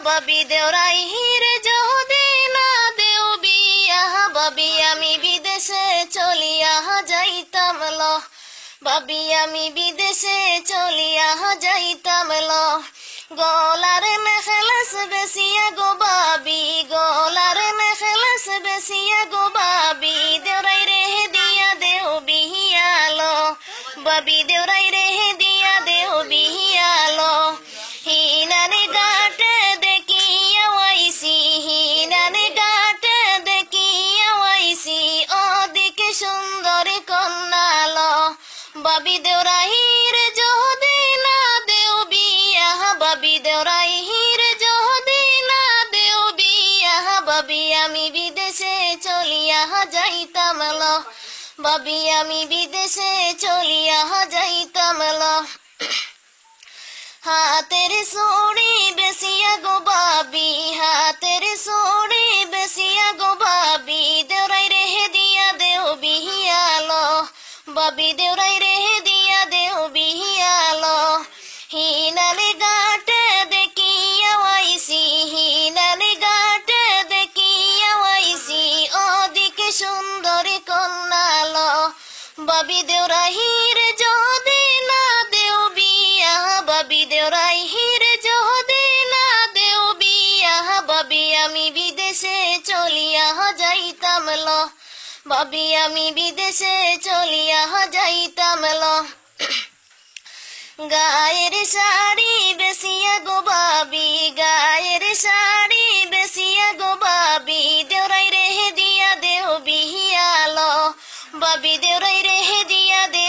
বাবি দেওরাই হিরে যদি না দেও বিয়া বাবি আমি বিদেশে চলিয়া যাইতাম ল বাবি আমি বিদেশে চলিয়া যাইতাম ল গলারে মেখেলাস বেসিয়া গো বাবি গলারে মেখেলাস বেসিয়া গো বাবি দেওরাই রে দিয়া দেও বিহিয়ালো বাবি দেওরাই রে দিয়া দেও বিহিয়ালো হিনানে গাটে দেখিয়া ওয়াইসি হিনানে গাটে দেখিয়া ওয়াইসি ওদিকে সুন্দরী কন্যালো বাবি দেওরাই রে যদি না দেও বিয়া বাবি দেওরাই রে যদি না দেও বিয়া বাবি আমি বিদেশে চলিয়া যাইতাম ল বাবি আমি বিদেশে চলিয়া যাইতাম ল হাতের সোড়ি বেসিয়া গো বাবি হাতের সোড়ি বেসিয়া গো বাবি দেওরাই রে দিয়া দেও বিহিয়ালো বাবি দেওরাই রে দিয়া দেও বিহিয়ালো হিনালে গাটে দেখিয়া ওয়াইসি হিনালে গাটে দেখিয়া ওয়াইসি ওদিকে সুন্দরী কন্যালো বাবি দেওরাই রে যদি না দেও বিয়া বাবি দেওরাই রে যদি না দেও বিয়া বাবি আমি বিদেশে চলিয়া যাইতাম ল বাবি আমি বিদেশে চলিয়া যাইতাম ল গায়ের শাড়ি বেসিয়া গো বাবি গায়ের শাড়ি বেসিয়া গো বাবি দেওরাই রে দিয়া দেও বিহিয়ালো বাবি দেওরাই রে দিয়া দে